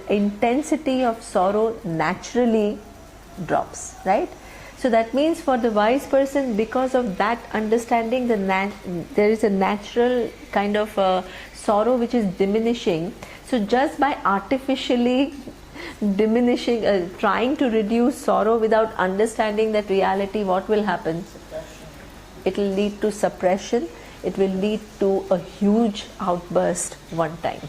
intensity of sorrow naturally drops, right? So that means for the wise person, because of that understanding, there is a natural kind of sorrow which is diminishing. So just by artificially diminishing, trying to reduce sorrow without understanding that reality, what will happen? It will lead to suppression. It will lead to a huge outburst one time.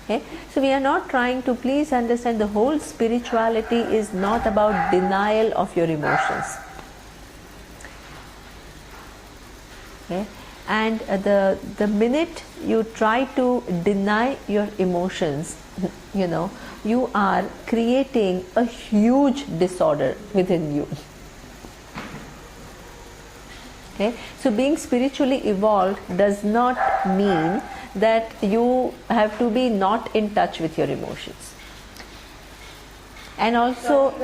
Okay? So we are not trying to, please understand, the whole spirituality is not about denial of your emotions. Okay? And the minute you try to deny your emotions, you are creating a huge disorder within you. Okay? So being spiritually evolved does not mean that you have to be not in touch with your emotions. And also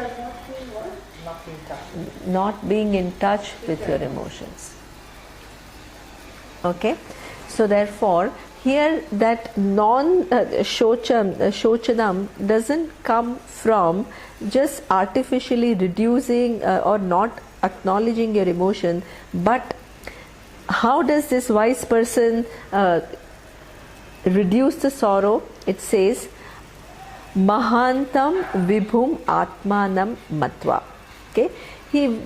not being in touch with your emotions. Okay? So therefore, here that shochanam doesn't come from just artificially reducing or not acknowledging your emotion, but how does this wise person reduce the sorrow? It says, Mahantam Vibhum Atmanam Matva. Okay?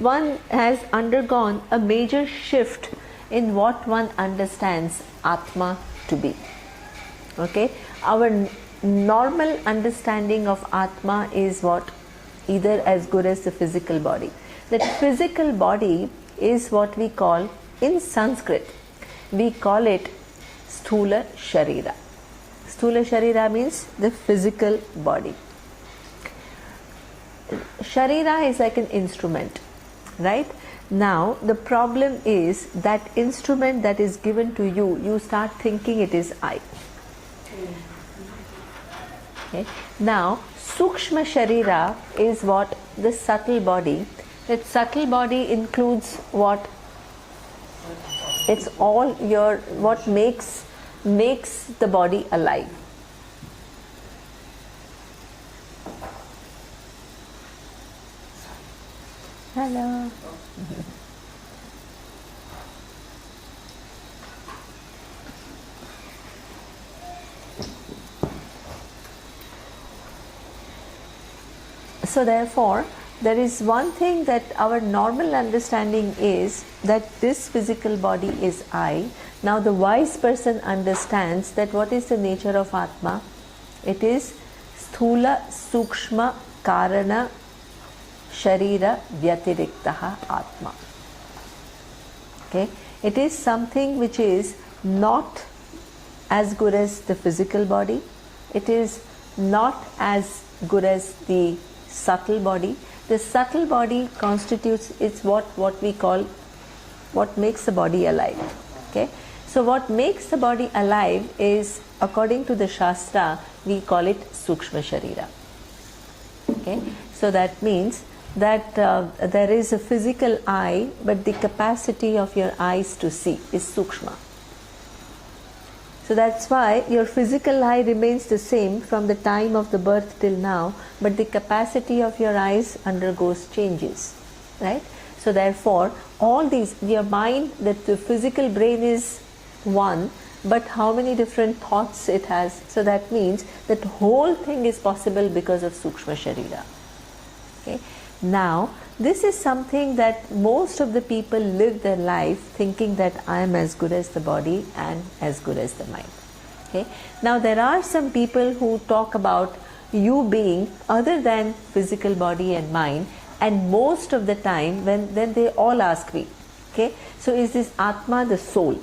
One has undergone a major shift in what one understands Atma to be. Okay? Our normal understanding of Atma is what? Either as good as the physical body. That physical body is what we call, in Sanskrit, we call it Sthula Sharira. Sthula Sharira means the physical body. Sharira is like an instrument, right? Now the problem is that instrument that is given to you, you start thinking it is I. Okay. Now Sukshma Sharira is what? The subtle body. That subtle body includes what? It's all your, what makes the body alive. Hello. So therefore, there is one thing that our normal understanding is that this physical body is I. Now the wise person understands that what is the nature of Atma? It is Sthula Sukshma Karana Sharira Vyatiriktaha Atma. Okay? It is something which is not as good as the physical body. It is not as good as the subtle body. The subtle body constitutes, it's what we call, what makes the body alive. Okay? So what makes the body alive is, according to the Shastra, we call it Sukshma Sharira. Okay? So that means that there is a physical eye, but the capacity of your eyes to see is Sukshma. So that's why your physical eye remains the same from the time of the birth till now, but the capacity of your eyes undergoes changes, right? So therefore, all these, your mind, that the physical brain is one, but how many different thoughts it has. So that means that whole thing is possible because of Sukshma Sharira. Okay? Now, this is something that most of the people live their life thinking that I am as good as the body and as good as the mind. Okay? Now, there are some people who talk about you being other than physical body and mind, and most of the time when then they all ask me, okay, so is this Atma the soul?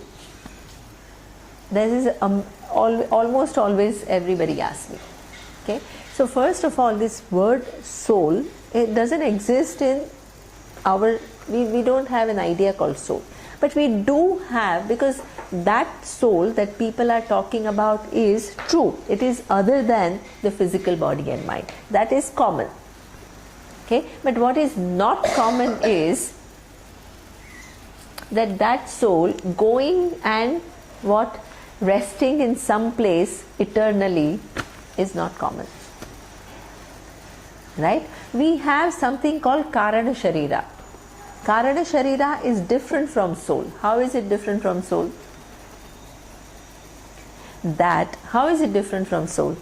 This is almost always everybody asks me. Okay? So first of all, this word soul, it doesn't exist in our, we don't have an idea called soul. But we do have, because that soul that people are talking about is true. It is other than the physical body and mind. That is common. Okay? But what is not common is that soul going and what? Resting in some place eternally is not common. right? We have something called Karana Sharira. Karana Sharira is different from soul. How is it different from soul? How is it different from soul?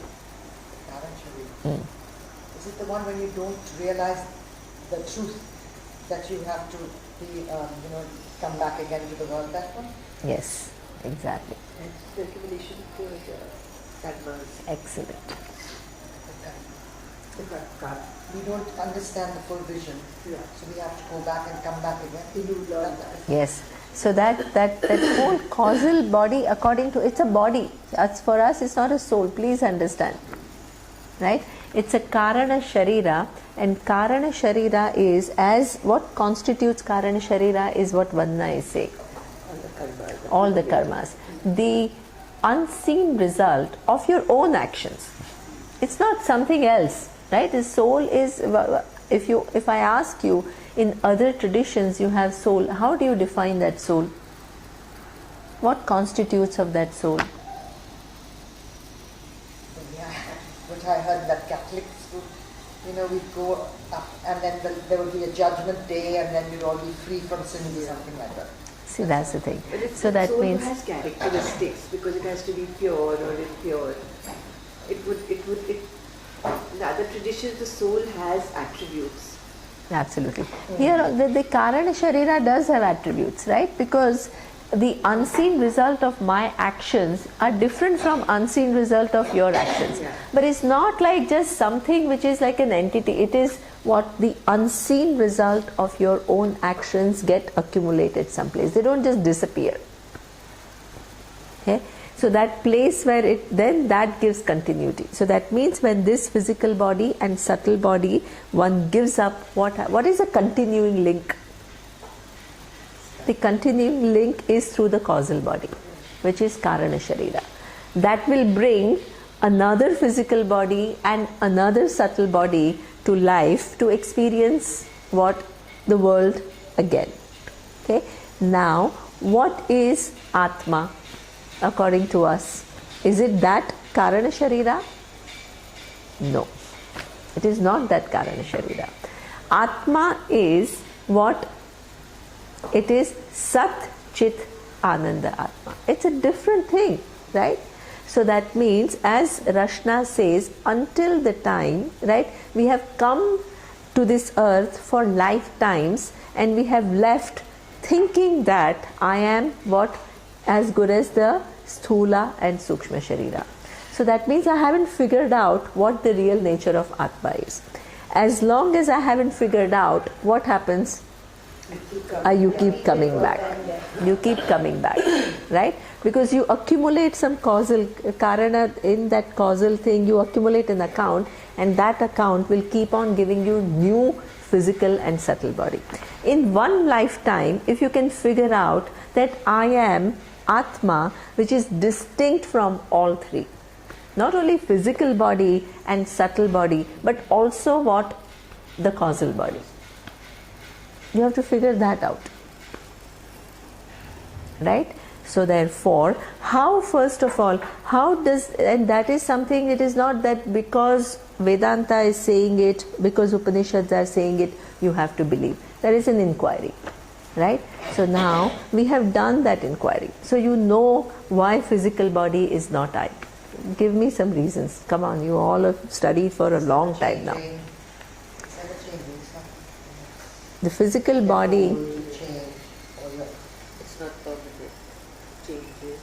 Is it the one when you don't realize the truth that you have to be, come back again to the world? That one? Yes, exactly. It's the accumulation of the karmas. Excellent. We don't understand the full vision, so we have to go back and come back again. You learn that. Yes. So that whole causal body, according to, it's a body. As for us, it's not a soul. Please understand, right? It's a Karana Sharira, and Karana Sharira is, as what constitutes Karana Sharira is what Vandana is saying. All the karmas. The unseen result of your own actions. It's not something else, right? The soul is, if I ask you, in other traditions you have soul, how do you define that soul? What constitutes of that soul? Yeah, what I heard that Catholics would, we'd go up and then there would be a judgment day and then we'd all be free from sin or something like that. See, that's the thing. So that soul means has characteristics because it has to be pure or impure. In other traditions, the soul has attributes. absolutely. Here, the Karana Sharira does have attributes, right? Because the unseen result of my actions are different from unseen result of your actions. Yeah. But it's not like just something which is like an entity. It is what the unseen result of your own actions get accumulated someplace. They don't just disappear. Okay? So that place where then that gives continuity. So that means when this physical body and subtle body, one gives up, what is a continuing link? The continuing link is through the causal body, which is Karana Sharira. That will bring another physical body and another subtle body to life to experience what? The world again. Okay. Now, what is Atma according to us? Is it that Karana Sharira? No. It is not that Karana Sharira. Atma is what? It is Sat Chit Ananda Atma. It's a different thing, right? So that means, as Rashna says, until the time, right, we have come to this earth for lifetimes and we have left thinking that I am what? As good as the Sthula and Sukshma Sharira. So that means I haven't figured out what the real nature of Atma is. As long as I haven't figured out, what happens? You keep coming back. You keep coming back, right? Because you accumulate some causal karana in that causal thing, you accumulate an account, and that account will keep on giving you new physical and subtle body. In one lifetime, if you can figure out that I am Atma, which is distinct from all three, not only physical body and subtle body, but also what? The causal body. You have to figure that out, right? So therefore, how, first of all, how does, and that is something, it is not that because Vedanta is saying it, because Upanishads are saying it, you have to believe. There is an inquiry, right? So now we have done that inquiry. So you know why physical body is not I. Give me some reasons. Come on, you all have studied for a long time now. The physical body, It's not permanent. Changes.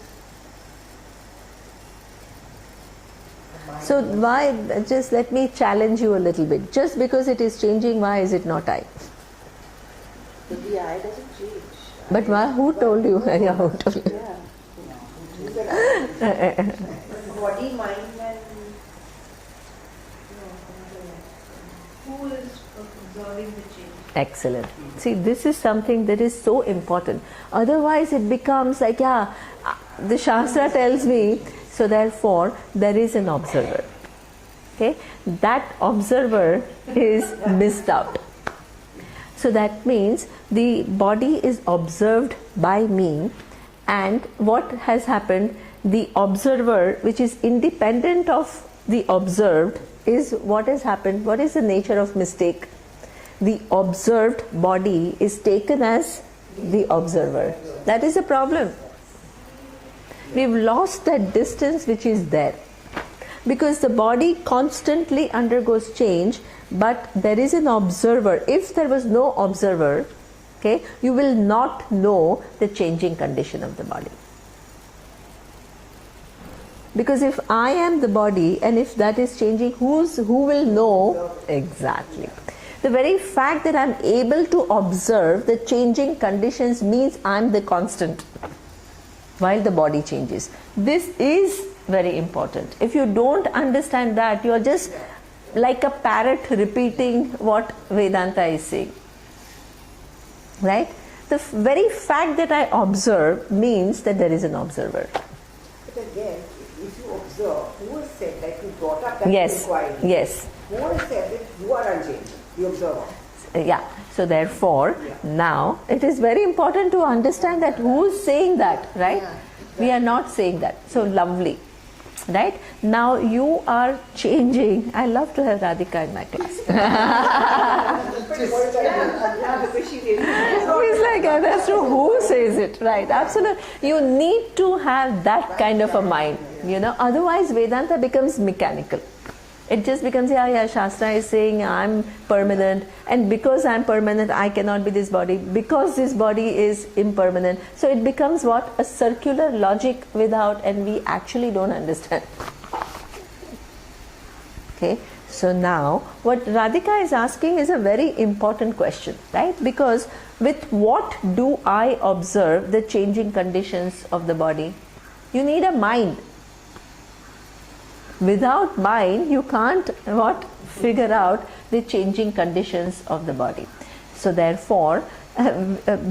so why, just let me challenge you a little bit. Just because it is changing, why is it not I? But the eye doesn't change. But why, who told you? Yeah, who told you? Yeah. Body, mind and... Who is observing the change? Excellent. See, this is something that is so important. Otherwise it becomes like, yeah, the Shastra tells me, so therefore there is an observer. Okay? That observer is missed out. So that means the body is observed by me, and what has happened? The observer, which is independent of the observed is what has happened. What is the nature of mistake? The observed body is taken as the observer. That is a problem. We've lost that distance which is there. Because the body constantly undergoes change, but there is an observer. If there was no observer, okay, you will not know the changing condition of the body. Because if I am the body and if that is changing, who will know? Exactly. The very fact that I am able to observe the changing conditions means I am the constant while the body changes. This is very important. If you don't understand that, you are just like a parrot repeating what Vedanta is saying. Right? The very fact that I observe means that there is an observer. But again, if you observe, who has said that you brought up that Yes. inquiry? Yes. Who has said that you are unchanging, the observer? Yeah. So therefore, now it is very important to understand that who is saying that, right? Yeah. We are not saying that. So lovely. Right? Now you are changing. I love to have Radhika in my class. Because she really It's like, that's true. Who says it? Right. Absolutely. You need to have that kind of a mind. Otherwise Vedanta becomes mechanical. It just becomes, Shastra is saying I'm permanent, and because I'm permanent, I cannot be this body, because this body is impermanent. So it becomes what? A circular logic and we actually don't understand. Okay, so now what Radhika is asking is a very important question, right? Because with what do I observe the changing conditions of the body? You need a mind. Without mind, you can't figure out the changing conditions of the body. So therefore,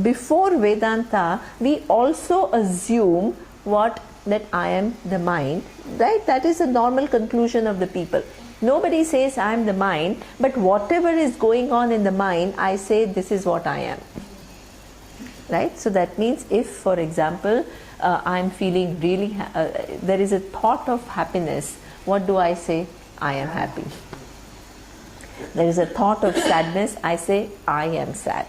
before Vedanta, we also assume that I am the mind, right? That is a normal conclusion of the people. Nobody says I am the mind, but whatever is going on in the mind, I say this is what I am. Right? So that means if, for example, I am feeling really, there is a thought of happiness, what do I say? I am happy. There is a thought of sadness, I say I am sad.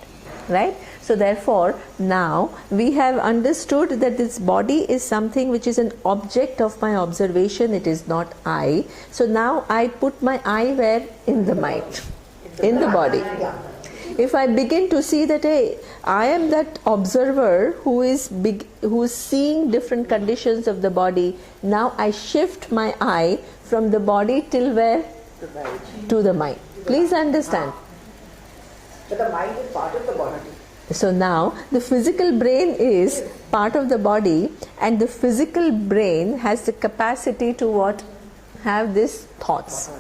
Right? So therefore, now we have understood that this body is something which is an object of my observation, it is not I. So now I put my I where? In the mind, in the body. If I begin to see that, hey, I am that observer who is seeing different conditions of the body, now I shift my eye from the body till where? To the mind. Please understand. But the mind is part of the body. So now the physical brain is part of the body, and the physical brain has the capacity to what? Have these thoughts.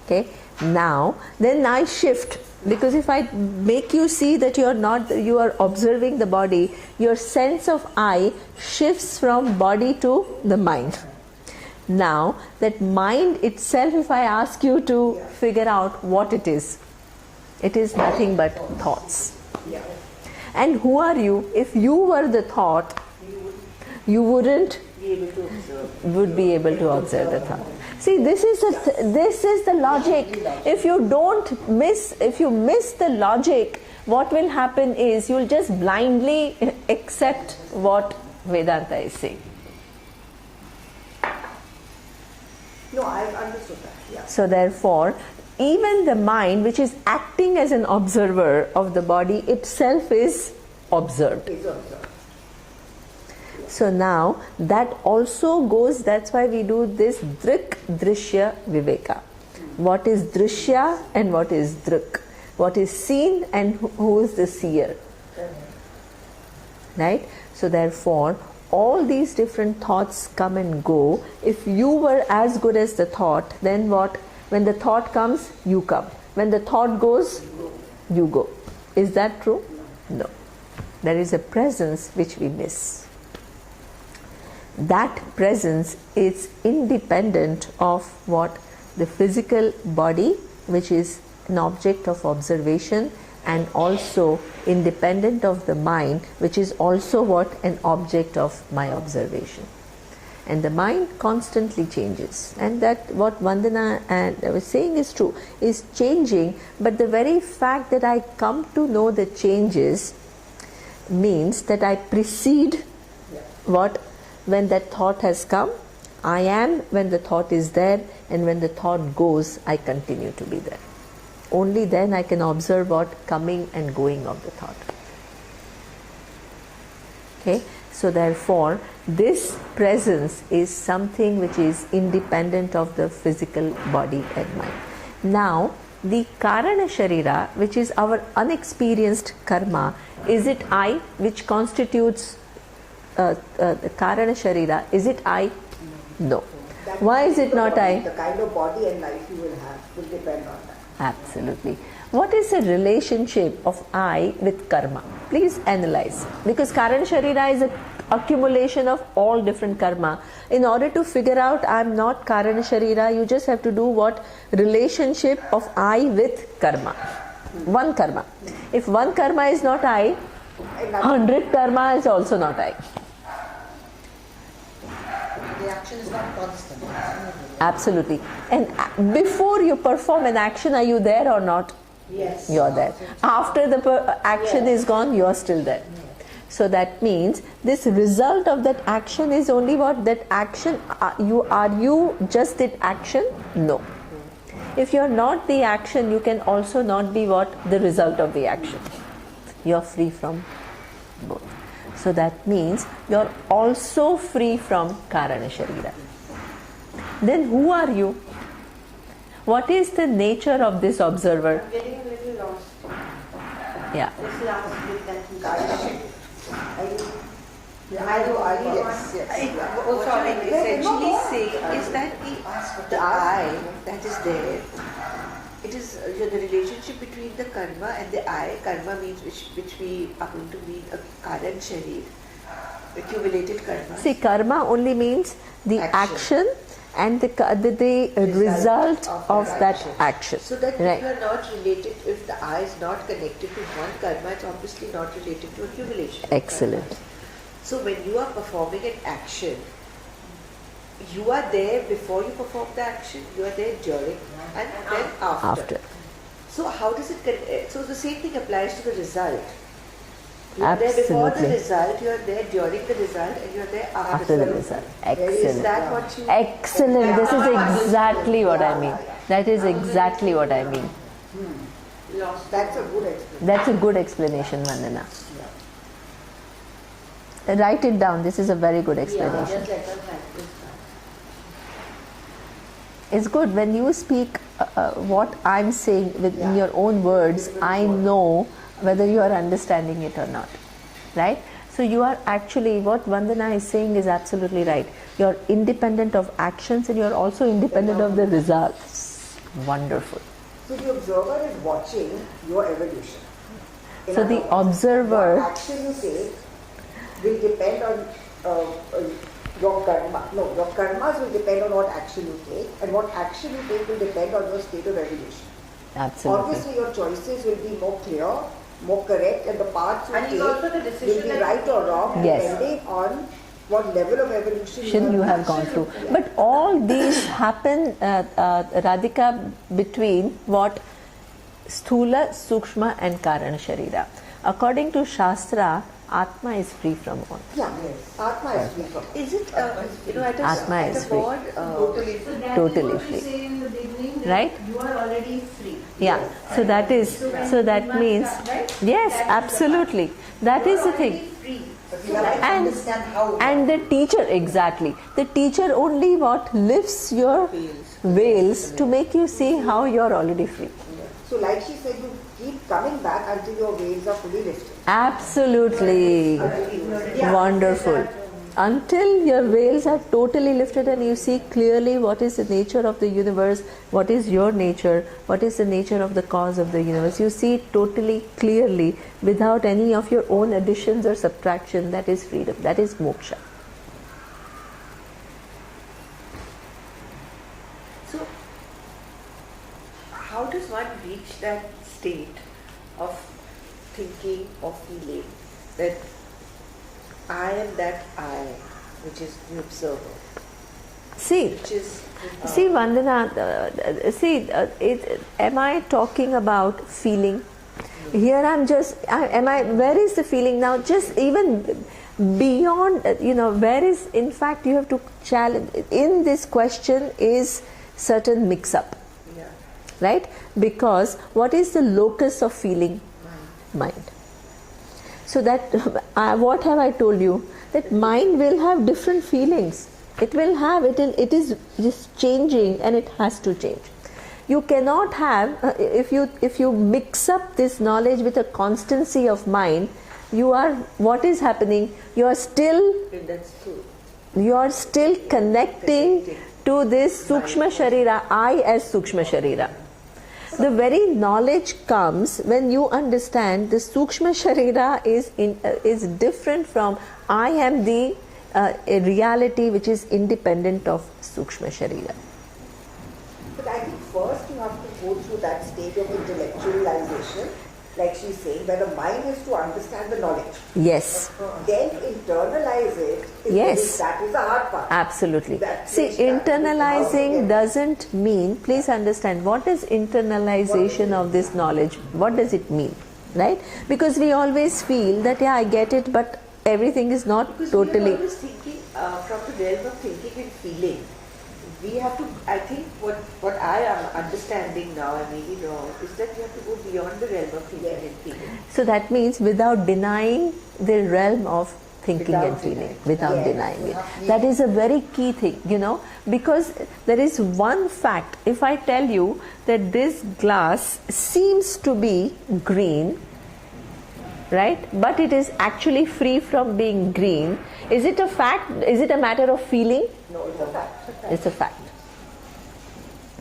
Okay. Now, then I shift, because if I make you see that you are observing the body, your sense of I shifts from body to the mind. Now, that mind itself, if I ask you to figure out what it is nothing but thoughts. And who are you? If you were the thought, you wouldn't be able to observe the thought. See, this is the logic. If you miss the logic, what will happen is you will just blindly accept what Vedanta is saying. No, I've understood that. Yeah. So therefore, even the mind, which is acting as an observer of the body, itself is observed. Is observed. So now that also goes, that's why we do this Drik, Drishya, Viveka. What is Drishya and what is Drik? What is seen and who is the seer? Right? So therefore, all these different thoughts come and go. If you were as good as the thought, then what? When the thought comes, you come. When the thought goes, you go. Is that true? No. There is a presence which we miss. That presence is independent of what? The physical body, which is an object of observation, and also independent of the mind, which is also what? An object of my observation. and the mind constantly changes. And that what Vandana and I was saying is true, is changing, but the very fact that I come to know the changes means that I precede what, when that thought has come, I am when the thought is there, and when the thought goes, I continue to be there. Only then I can observe what coming and going of the thought. Okay, so therefore this presence is something which is independent of the physical body and mind. Now the Karana Sharira, which is our unexperienced karma, is it I which constitutes the Karana Sharira? Is it I? No. Why is it not I? The kind of body and life you will have will depend on that. Absolutely. What is the relationship of I with karma? Please analyze. Because Karana Sharira is an accumulation of all different karma. In order to figure out I am not Karana Sharira, you just have to do what? Relationship of I with karma. One karma. If one karma is not I, 100 karma is also not I. The action is not constant. Absolutely. And before you perform an action, are you there or not? Yes. You're there. After the action is gone, you're still there. So that means this result of that action is only what? That action, are you just that action? No. If you're not the action, you can also not be what? The result of the action. You're free from both. So that means you're also free from Karana Sharira. Then who are you? What is the nature of this observer? I'm getting a little lost. Yeah. This last bit that you What I'm essentially saying is that the I that is there, it is the relationship between the karma and the I. Karma means which we are going to mean a Karan Sharir, accumulated karma. See, karma only means the action and the result of that action. So that Right. if you are not related, if the I is not connected to one karma, it's obviously not related to accumulation. Excellent. So when you are performing an action, you are there before you perform the action, you are there during, and then after. So how does it so the same thing applies to the result. You are there before the Absolutely. result, you are there during the result, and you are there After the result. Is Excellent. that what you... Excellent. This is exactly what I mean. That is exactly what I mean. That's a good explanation. That's a good explanation, Vandana. Write it down. This is a very good explanation. It's good when you speak what I'm saying in your own words. I know whether you are understanding it or not, right? So you are actually, what Vandana is saying is absolutely right. You're independent of actions and you're also independent of the results. Wonderful. So the observer is watching your evolution. So the observer... What action you take will depend on your karma. No, your karmas will depend on what action you take, and what action you take will depend on your state of evolution. Absolutely. Obviously, your choices will be more clear, more correct, and the paths you And it's also the take decision will be that right or wrong, Yes. depending on what level of evolution You have gone through. But all these happen, Radhika, between what? Sthula, Sukshma and Karana Sharira. According to Shastra, Atma is free from all. Yeah, Atma is free from. Is it, at Atma a is free. board, Totally. So that Totally is what free. you say in the beginning, that Right? you are already free. Yeah, so that is, so that means, yes, absolutely. That is the thing. Free. But you have to And, understand how. and the teacher, exactly. The teacher only what? Lifts your veils to make you see how you're already free. So, like she said, you keep coming back until your veils are fully lifted. Absolutely. Wonderful. Until your veils are totally lifted and you see clearly what is the nature of the universe, what is your nature, what is the nature of the cause of the universe. You see it totally clearly without any of your own additions or subtraction. That is freedom. That is moksha. So, how does one reach that state of thinking or feeling that I am that I, which is the observer. See, Which is see, Vandana, am I talking about feeling? Here I'm just, where is the feeling now? Just even beyond, where is, in fact, you have to challenge, in this question is certain mix-up, yeah. right? Because what is the locus of feeling? Mind. So that, what have I told you? That mind will have different feelings. It is just changing, and it has to change. You cannot have, if you mix up this knowledge with a constancy of mind, what is happening? You are still connecting to this Sukshma Sharira, I as Sukshma Sharira. The very knowledge comes when you understand the Sukshma Sharira is different from I am the a reality which is independent of Sukshma Sharira. But I think first you have to go through that stage of intellectualization, like she's saying, where the mind is to understand the knowledge. Yes. Then internalize it. Yes. That is the hard part. Absolutely. That See, is how to internalizing get- doesn't mean, please understand, what is internalization of this knowledge? What does it mean? Right? Because we always feel that, yeah, I get it, but everything is not Because totally. we are always thinking from the realm of thinking and feeling. We have to, I think what I am understanding now, I may be wrong, is that we have to go beyond the realm of thinking and feeling. So that means without denying the realm of thinking Without and feeling, denying. without Yes. denying it. That is a very key thing, because there is one fact. If I tell you that this glass seems to be green, right, but it is actually free from being green, is it a fact? Is it a matter of feeling? No, it's a fact. It's a fact.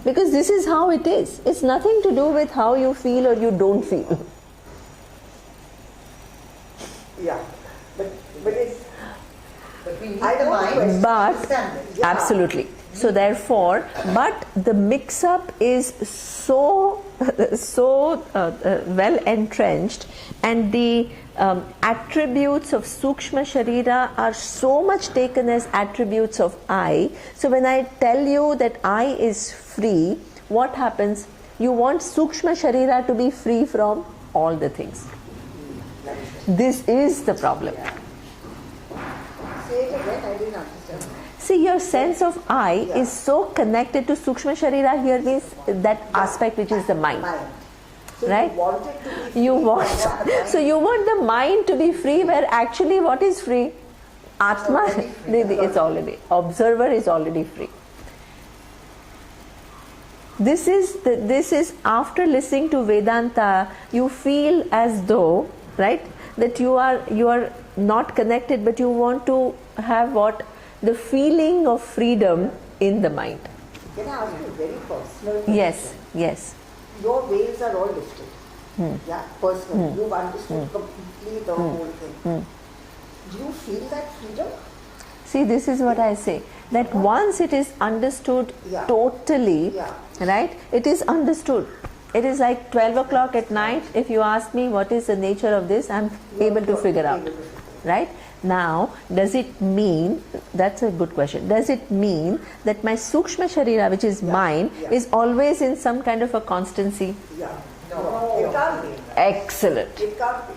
Because this is how it is. It's nothing to do with how you feel or you don't feel. Yeah. But it's But we need I the know the mind question. to But understand it. Yeah. absolutely. So therefore, but the mix-up is so well entrenched, and the attributes of Sukshma Sharira are so much taken as attributes of I. So when I tell you that I is free, what happens? You want Sukshma Sharira to be free from all the things. This is the problem. say it again, I didn't understand. See, your sense of I is so connected to Sukshma Sharira. Here means that aspect which is the mind. So Right? you want it to be free You from want, what the mind so you want the mind to be free, where actually what is free? Atma, already free. it's already, observer is already free. This is after listening to Vedanta, you feel as though, right, that you are not connected, but you want to have what? The feeling of freedom in the mind. Can I ask you a very personal question? Yes. Your waves are all lifted. Yeah, personal. You've understood completely the whole thing. Do you feel that freedom? See, this is what I say, that once it is understood Yeah. totally, Yeah. right, it is understood. It is like 12 o'clock at night. If you ask me what is the nature of this, I'm able to figure out. Right? Now, does it mean, that's a good question, does it mean that my Sukshma Sharira, which is mine, is always in some kind of a constancy? Yeah. No, it can't be. Excellent. It can't be.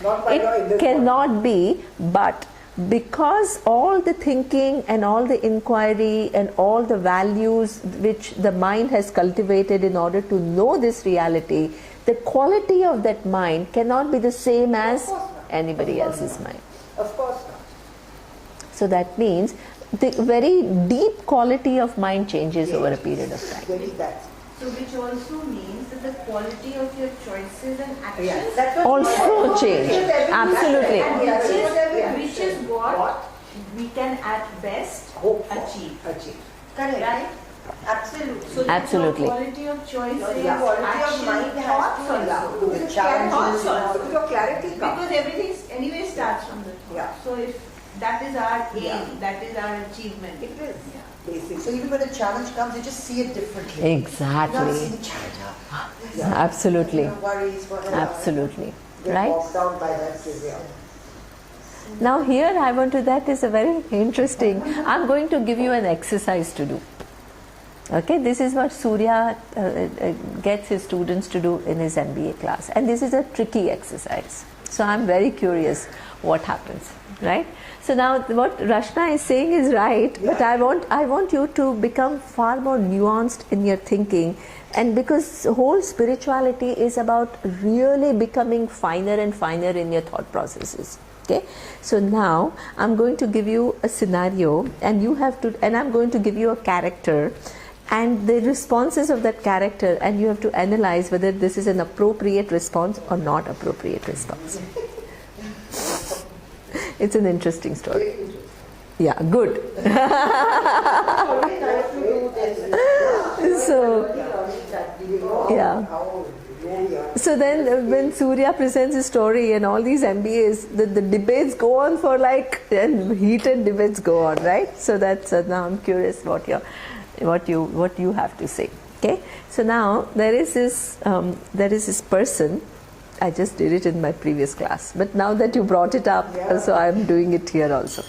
Not by law in It this cannot be, but because all the thinking and all the inquiry and all the values which the mind has cultivated in order to know this reality, the quality of that mind cannot be the same as anybody else's mind. Of course not. So that means the very deep quality of mind changes over a period of time. Very that. So which also means that the quality of your choices and actions That's what Also change. Absolutely. and which is what we can at best Hope for. achieve. Correct. Right? Absolutely. So Absolutely. your quality of choices, Yeah. Quality of action, mind has thoughts to also. The challenges, Because your clarity comes. Because everything anyway starts from the thought. Yeah. So if that is our aim, Yeah. that is our achievement. It is. Yeah. Basically. so even when a challenge comes, you just see it differently. You not see Exactly. the challenge. Absolutely. No worries, whatever. Absolutely. Get Right? bogged down by that trivial. Now here I want to, that is a very interesting, I'm going to give you an exercise to do. Okay, this is what Surya gets his students to do in his MBA class, and this is a tricky exercise. So I'm very curious what happens, right? So now what Rashna is saying is right, but I want you to become far more nuanced in your thinking, and because whole spirituality is about really becoming finer and finer in your thought processes. Okay, so now I'm going to give you a scenario, and you have to, and I'm going to give you a character and the responses of that character, and you have to analyze whether this is an appropriate response or not appropriate response. It's an interesting story. Yeah, good. So, yeah. So then when Surya presents his story and all these MBAs, the debates go on for like, and heated debates go on, right? So that's, now I'm curious what you have to say. Okay, so now there is this person. I just did it in my previous class, but now that you brought it up, so I'm doing it here also.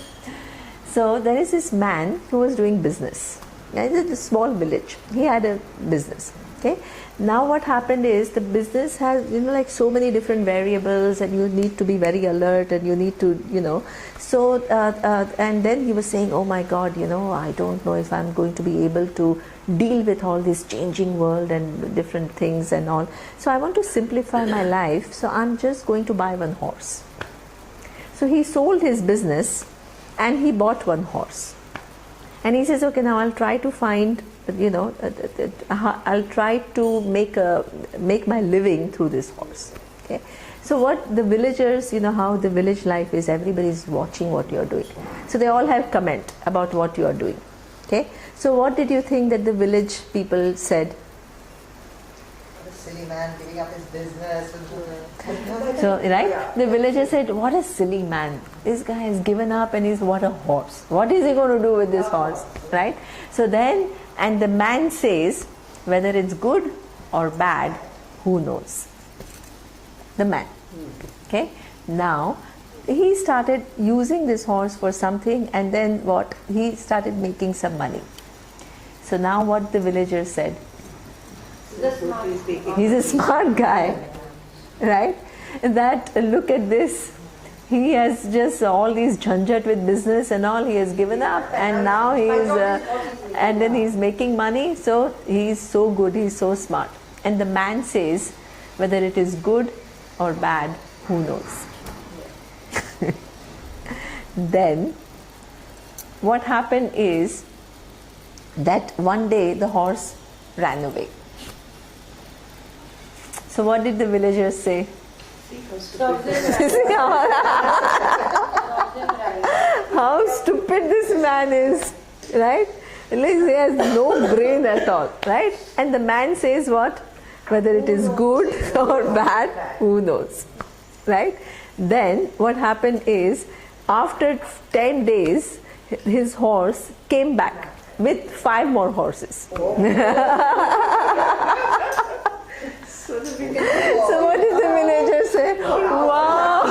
So there is this man who was doing business. It's a small village. He had a business. Okay. Now what happened is the business has, like so many different variables, and you need to be very alert, and you need to, So and then he was saying, oh my God, I don't know if I'm going to be able to deal with all this changing world and different things and all. So I want to simplify my life. So I'm just going to buy one horse. So he sold his business and he bought one horse. And he says, okay, now I'll try to find, I'll try to make my living through this horse. Okay. So what the villagers, how the village life is, everybody's watching what you're doing. So they all have comment about what you are doing. Okay. So what did you think that the village people said? What a silly man giving up his business. So, right? The villagers said, what a silly man. This guy has given up and he's what a horse. What is he going to do with this horse? Right? So then, and the man says, whether it's good or bad, who knows? The man. Okay? Now, he started using this horse for something, and then what? He started making some money. So now what the villagers said? He's a smart guy. Right? That, look at this. He has just all these jhanjat with business and all. He has given up, and now he is, and then he's making money. So he's so good. He's so smart. And the man says, whether it is good or bad, who knows? Then, what happened is that one day the horse ran away. So what did the villagers say? How stupid this man is, right? He has no brain at all, right? And the man says what? Whether it is good or bad, who knows, right? Then what happened is, after 10 days, his horse came back with 5 more horses. So what did the villagers say? Wow!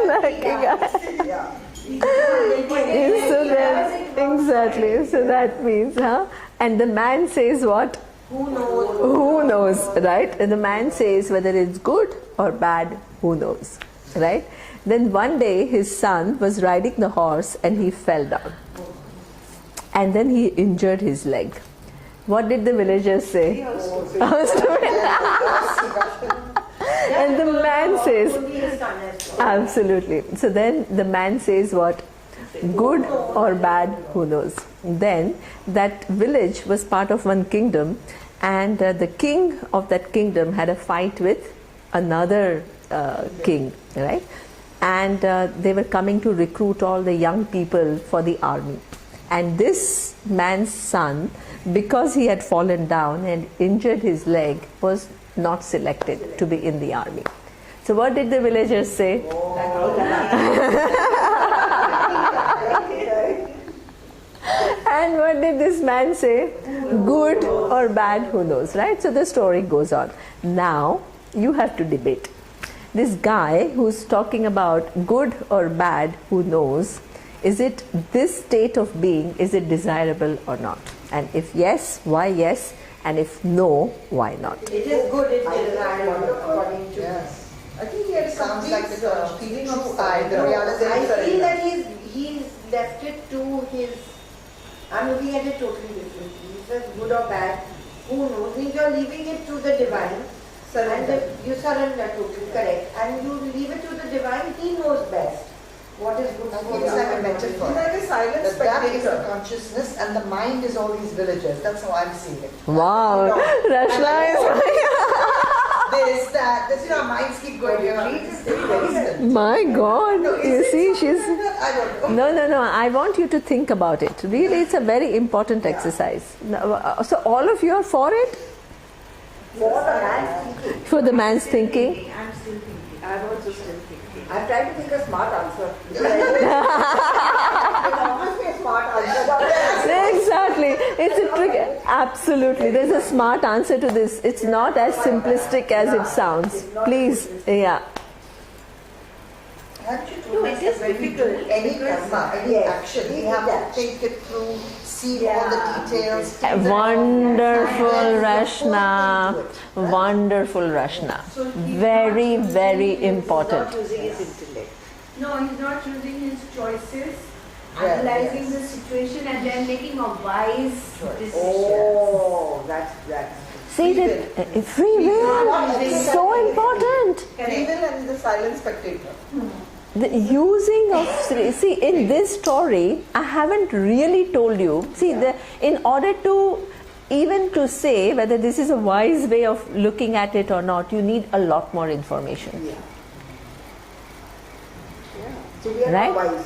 Lucky guy. So then, exactly. So that means, and the man says what? Who knows? Who knows, right? And the man says whether it's good or bad, who knows, right? Then one day his son was riding the horse and he fell down. And then he injured his leg. What did the villagers say? And the man says, absolutely. So then the man says what? Good or bad, who knows? Then that village was part of one kingdom, and the king of that kingdom had a fight with another king, right? And they were coming to recruit all the young people for the army. And this man's son, because he had fallen down and injured his leg, was not selected to be in the army. So what did the villagers say? And what did this man say? Good or bad, who knows, right? So the story goes on. Now, you have to debate. This guy who's talking about good or bad, who knows, is it this state of being, is it desirable or not? And if yes, why yes? And if no, why not? It is good, it is desirable according to Yes. I think he had Sounds like the feeling true of I, the realization. I feel that he's left it to his. I'm looking at it totally differently. He says good or bad, who knows? Means you're leaving it to the divine. Surrender. You surrender totally, correct. And you leave it to the divine, he knows best what is good I for think you. it's like a metaphor. He's like a silent That is the spectator. consciousness and the mind is all these villagers. That's how I'm seeing it. Wow, Rachna is This, that, this, minds keep going here. my God. You see, she's. I don't know. No. I want you to think about it. Really, it's a very important exercise. So all of you are for it? For the man's thinking. For the man's thinking? I'm still thinking. I'm also still thinking. I'm trying to think a smart answer. It's obviously a smart answer. Exactly. It's a trick. Absolutely. There's a smart answer to this. It's not as simplistic as it sounds. Please. Yeah. Haven't you told us that when we do any karma, any Yes. action, we have to take it through, see all the details. Wonderful, Rachna. Wonderful, Rachna. Very, very important. Not using his intellect. No, he's not using his choices, Yeah, analyzing yes. the situation and then making a wise decision. Oh, that's. See that free will, so important. Free will and the silent spectator. The using of see in this story, I haven't really told you. See, in order to even to say whether this is a wise way of looking at it or not, you need a lot more information. Yeah. So we are Right? not wise.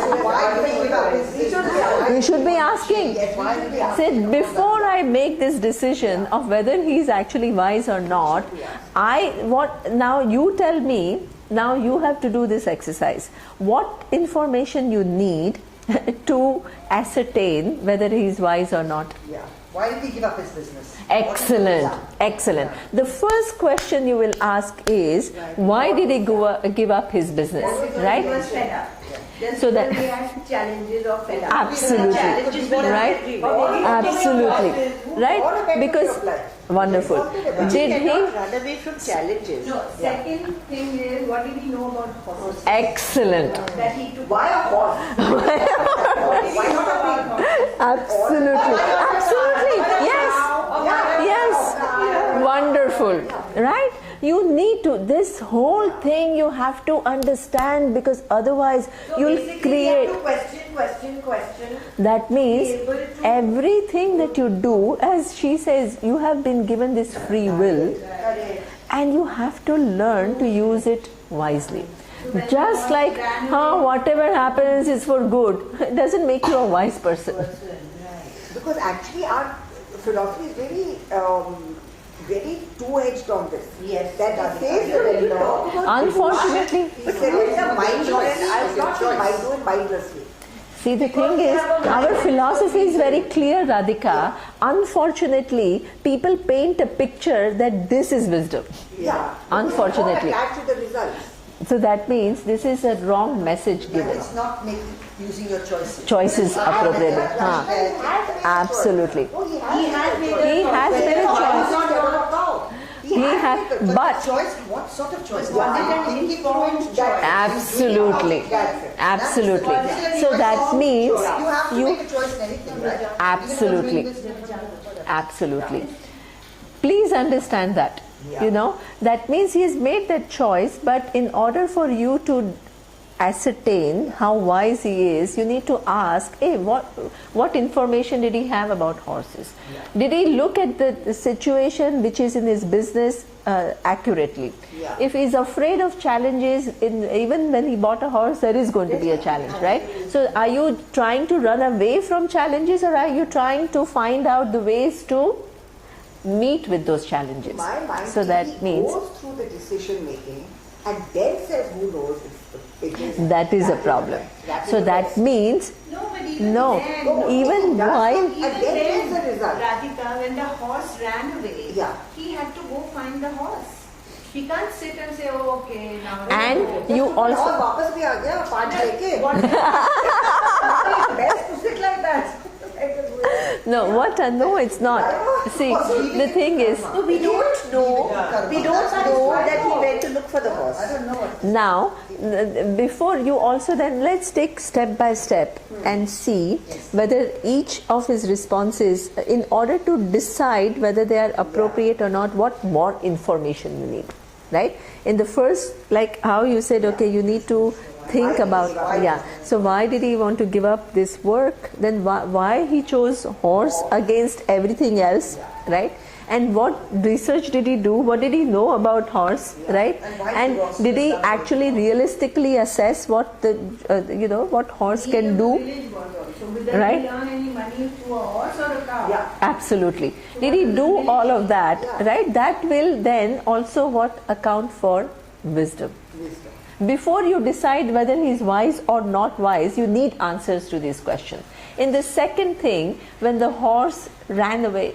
So why do we give up? You should be asking. Yes, why do we ask? Say, before I make this decision of whether he is actually wise or not, now you tell me. Now you have to do this exercise. What information you need to ascertain whether he is wise or not? Yeah. Why did he give up his business? Excellent, excellent. The first question you will ask is, why did he give up his business? He was Right? fed up. Just So that- because he had challenges or fed up. Absolutely. Challenges will Right? everywhere. Absolutely. Right? Because wonderful. Did You he? cannot run away from challenges. No, second thing is, what did he know about horses? Excellent. That he took. Why a horse? Why not a pig? Absolutely. Absolutely. Yes. Yes. Wonderful. Right? You need to, this whole thing you have to understand, because otherwise you'll create. You have to question. That means Be able to- everything that you do, as she says, you have been given this free will and you have to learn to use it wisely. Just like whatever happens is for good, it doesn't make you a wise person. Because actually our philosophy is very two-edged on this. Yes. That it says that when you talk about Unfortunately, but there is a mind choice. and I was not saying mind do it mindlessly. see, the thing is, our philosophy is very clear, Radhika. Unfortunately, people paint a picture that this is wisdom. Yeah. Unfortunately. Or attached to the results. So that means this is a wrong message And given. it's not using your choices. Choices appropriately. Huh. Absolutely. Oh, he He has made a choice. He has, but choice, what sort of choice? Thinking point choice. absolutely, absolutely. So that means You have to you make a choice in anything, right? absolutely, Even if you're doing this- absolutely. Please understand that. You know, that means he has made that choice, but in order for you to ascertain how wise he is, you need to ask, hey, what information did he have about horses? Did he look at the situation which is in his business accurately? Yeah. If he's afraid of challenges, even when he bought a horse, there is going to be a challenge, right? So are you trying to run away from challenges, or are you trying to find out the ways to meet with those challenges? My mind So that means goes through the decision making and then says who knows That is a problem. So that means No, but even no, then, even while even And then then, is the result. Radhika, when the horse ran away, Yeah. he had to go find the horse. He can't sit and say, oh, okay, now. and you और also वापस भी आ गया पांच लेके What- best to sit like that. no what no it's not. See, the thing is No, we don't know. We don't know that he went to look for the horse. I don't know what. now before you also then let's take step by step and see whether each of his responses in order to decide whether they are appropriate or not, what more information you need, right? In the first, like how you said, okay, you need to think about, so why did he want to give up this work, then why he chose horse against everything else, right? And what research did he do, what did he know about horse, right? And did he actually realistically assess what the what horse can do, right? Did he earn any money through a horse or a cow? Yeah. Absolutely. Did he do all of that, right? That will then also what account for wisdom. Before you decide whether he is wise or not wise, you need answers to these questions. In the second thing, when the horse ran away,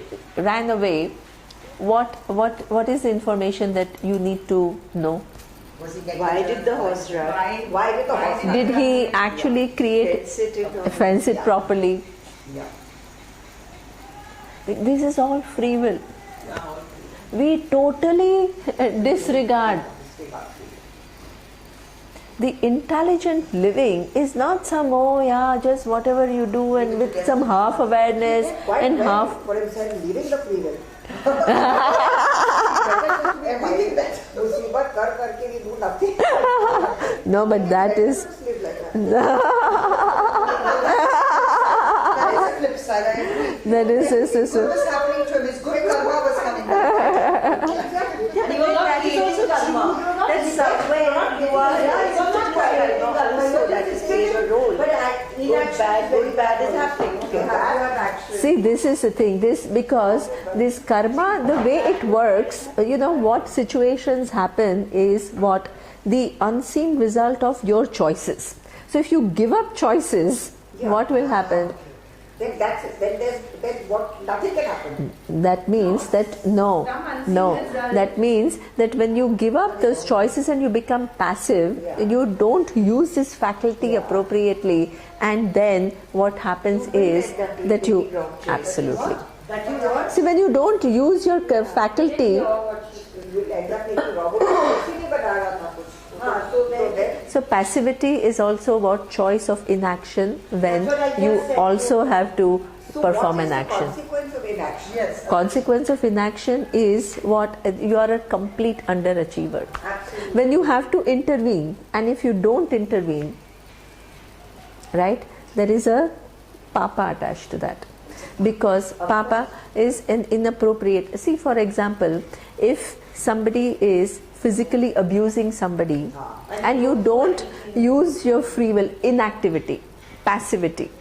what is the information that you need to know? Was he getting Why did the horse run? Why did the horse? Did he actually create fence it properly? Yeah. This is all free will. We totally disregard. The intelligent living is not some, just whatever you do and with some half awareness Quite and well half. for himself, leaving the free will. everything that? मुसीबत कर करके we do nothing. No, but that is. Just live like that. That is a flip side. I agree. That is. What was happening to him? His good karma was coming back. And even that is also karma. That somewhere you are so that is playing a role. Good bad is happening. See, this is the thing. Because this karma, the way it works, what situations happen is what the unseen result of your choices. So if you give up choices, what will happen? Then that's it. Then what? Nothing can happen. That means that no. That means that when you give up those choices and you become passive, you don't use this faculty appropriately, and then what happens is that you absolutely. See, when you don't use your faculty, You will end up making robot. इसीलिए बता रहा था कुछ. so passivity is also what choice of inaction when you also have to perform an action. Consequence of inaction. Yes. Consequence of inaction is what you are a complete underachiever. Absolutely. When you have to intervene, and if you don't intervene, right, there is a papa attached to that, because papa is an inappropriate. See, for example, if somebody is physically abusing somebody and you don't use your free will, inactivity, passivity,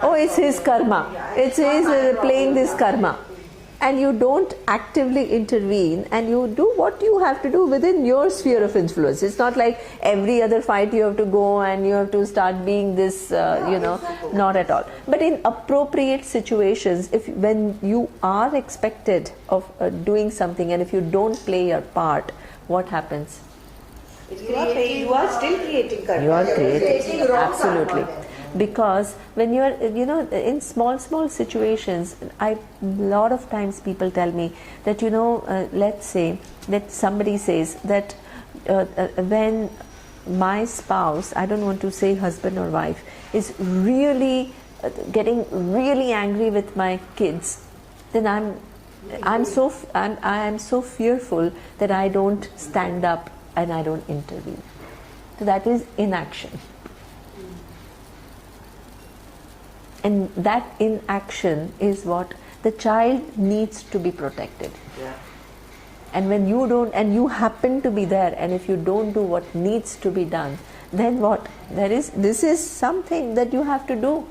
it's his karma, it's his playing this karma, and you don't actively intervene and you do what you have to do within your sphere of influence. It's not like every other fight you have to go and you have to start being this, not at all. But in appropriate situations, when you are expected of doing something and if you don't play your part, what happens? You are still creating karma. You are creating, creating wrong absolutely. karma. Because when you are, in small situations, a lot of times people tell me that, let's say that somebody says that when my spouse, I don't want to say husband or wife, is really getting really angry with my kids, then I am so fearful that I don't stand up and I don't intervene. So that is inaction. And that inaction is what the child needs to be protected. Yeah. And when you don't, and you happen to be there, and if you don't do what needs to be done, then what? This is something that you have to do.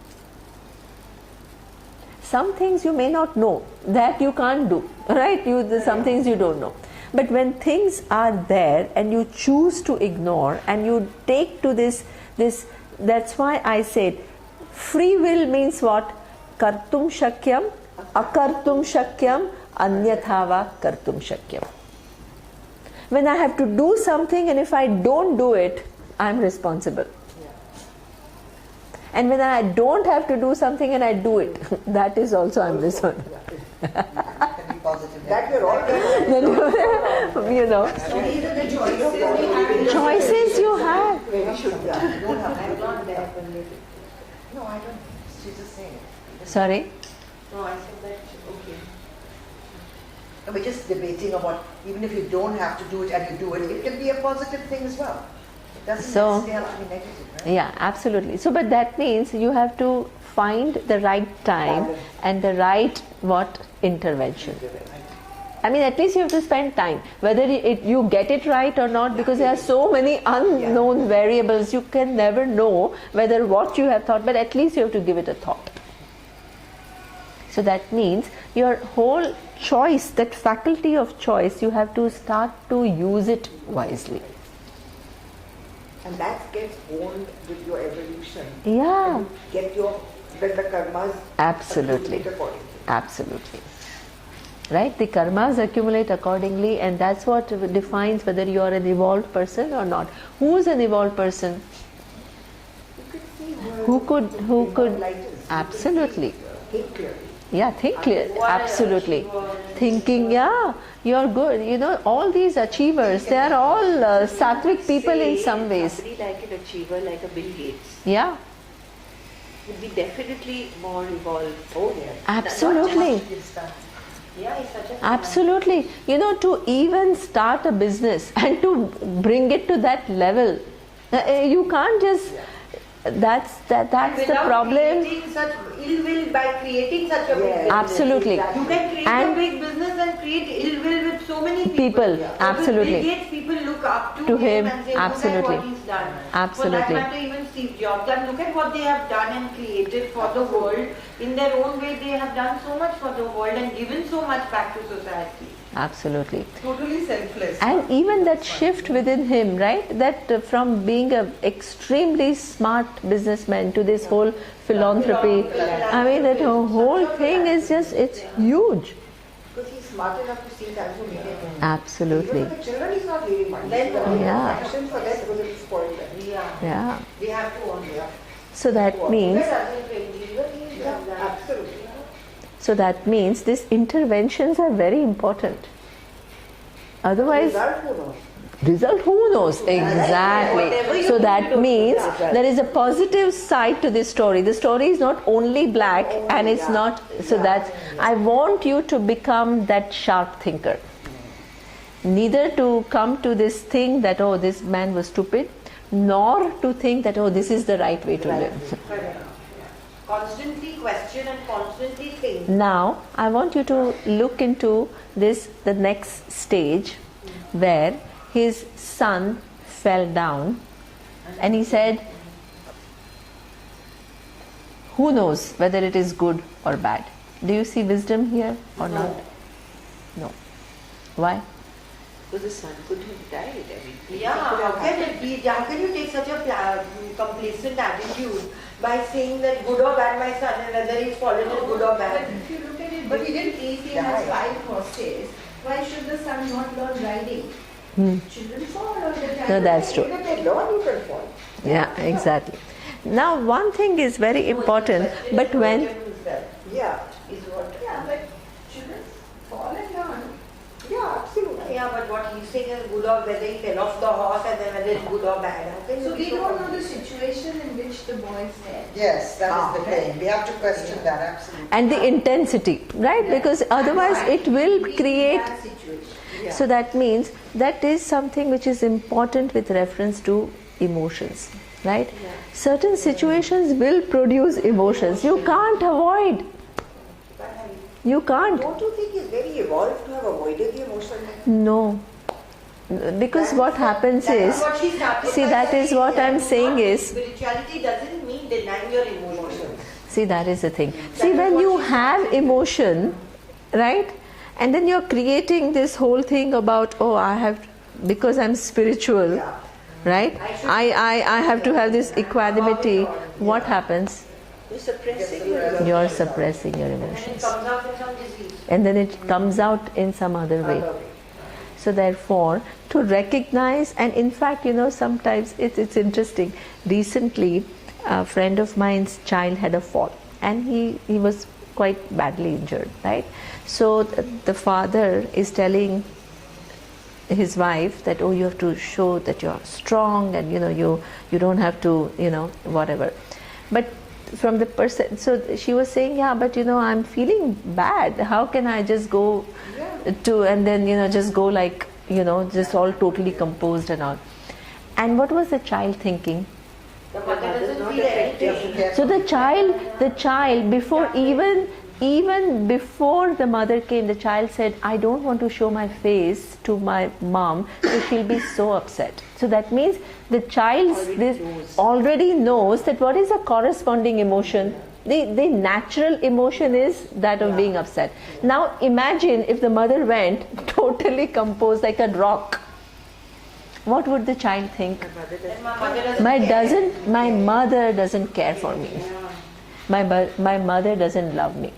Some things you may not know, that you can't do, right? Some things you don't know. But when things are there and you choose to ignore and you take to this, that's why I said free will means what? Kartum shakyam, akartum shakyam, anyathava kartum shakyam. When I have to do something and if I don't do it, I am responsible. And when I don't have to do something and I do it, that is also I am responsible. Can be positive. That we're all You know, So these are the choices. choices you have. very should be. I'm not there. No, I don't. She's just saying. Sorry? No, I said that, okay. And we're just debating about, even if you don't have to do it and you do it, it can be a positive thing as well. It doesn't So- necessarily have to be negative, right? Yeah, absolutely. So, but that means you have to find the right time and the right intervention. I mean, at least you have to spend time. Whether you get it right or not, because there are so many unknown variables, you can never know whether what you have thought, but at least you have to give it a thought. So that means your whole choice, that faculty of choice, you have to start to use it wisely. And that gets honed with your evolution. Yeah, And you get when the karmas absolutely. accumulate accordingly. Absolutely. Right? The karmas accumulate accordingly, and that's what defines whether you are an evolved person or not. Who is an evolved person? You could see Who could enlightens. absolutely. Think clearly. Yeah, think clear. Absolutely. Thinking, yeah, you're good. You know, all these achievers, they are all sattvic people in some ways. Somebody like an achiever, like a Bill Gates, Yeah, would be definitely more evolved. Oh yes. absolutely. It's done. Yeah, he's such a Absolutely. You know, to even start a business and to bring it to that level, you can't just. That's the problem. Creating such ill will by creating such a big Yes. business. Absolutely. You can create And a big business and create ill will with so many people. People, So absolutely. with Bill Gates, people look up To to him, and say, absolutely. look at what he's done. Absolutely. For that matter, even Steve Jobs, and look at what they have done and created for the world. In their own way, they have done so much for the world and given so much back to society. Absolutely. Totally selfless. And even that shift within him, right? That from being an extremely smart businessman to this whole philanthropy. I mean, that whole thing is just, it's huge. Because he's smart enough to see that to make it. Absolutely. Even the children is not leaving money. Then, Yeah. Action for that because it spoiled them. Yeah. Yeah. We have to own it. So that means, Absolutely. so that means these interventions are very important. Otherwise, Result, who knows? result, who knows? Exactly. So that means there is a positive side to this story. The story is not only black and it's not, so that's, I want you to become that sharp thinker. Neither to come to this thing that, oh, this man was stupid, nor to think that, oh, this is the right way to live. Constantly question and constantly think. Now, I want you to look into this, the next stage, where his son fell down and he said, who knows whether it is good or bad? Do you see wisdom here or not? No. Why? Because the son could have died. Yeah, how can it be? How can you take such a complacent attitude by saying that good or bad my son and whether he's fallen in good or But bad? if you look at it, but he didn't eat him as 5 horses. Why should the son not learn riding? Children fall all the time. No, that's true. Even if they learn, you can fall. Yeah, exactly. Now, one thing is very important, but when, Yeah. Is what? Yeah, but children fall and learn. Yeah, absolutely. Yeah, but what he's saying is good or whether he fell off the horse and then whether it's good or bad. How can So you we be don't know the situation in which the boy said. Yes, that is the thing. We have to question that, absolutely. and the intensity, right? Because otherwise it will create. That situation. So that means that is something which is important with reference to emotions, right? Certain situations will produce emotions. You can't avoid. You can't. Don't you think he's very evolved to have avoided the emotional thing? No. Because what happens is, What she started see, by that is saying what that I'm saying is, spirituality doesn't mean denying your emotions. see, that is the thing. See, when you have emotion, right, And then you're creating this whole thing about, oh, I have, because I'm spiritual, Yeah. right? I have to have this equanimity. What happens? You're suppressing your You're suppressing your emotions. Comes out in some disease. And then it comes out in some other way. So therefore, to recognize, and in fact, sometimes it's interesting. Recently, a friend of mine's child had a fall, and he was quite badly injured, right? So the father is telling his wife that, oh, you have to show that you're strong, and you don't have to, whatever. But from the person, so she was saying, yeah, but I'm feeling bad. How can I just go to, and then just go like, just all totally composed and all. And what was the child thinking? The mother doesn't feel anything. So the child before even before the mother came, the child said, I don't want to show my face to my mom, so she'll be so upset. So that means the child already knows that what is a corresponding emotion. The natural emotion is that of being upset. Now imagine if the mother went totally composed like a rock. What would the child think? My mother doesn't care for me. My mother doesn't love me.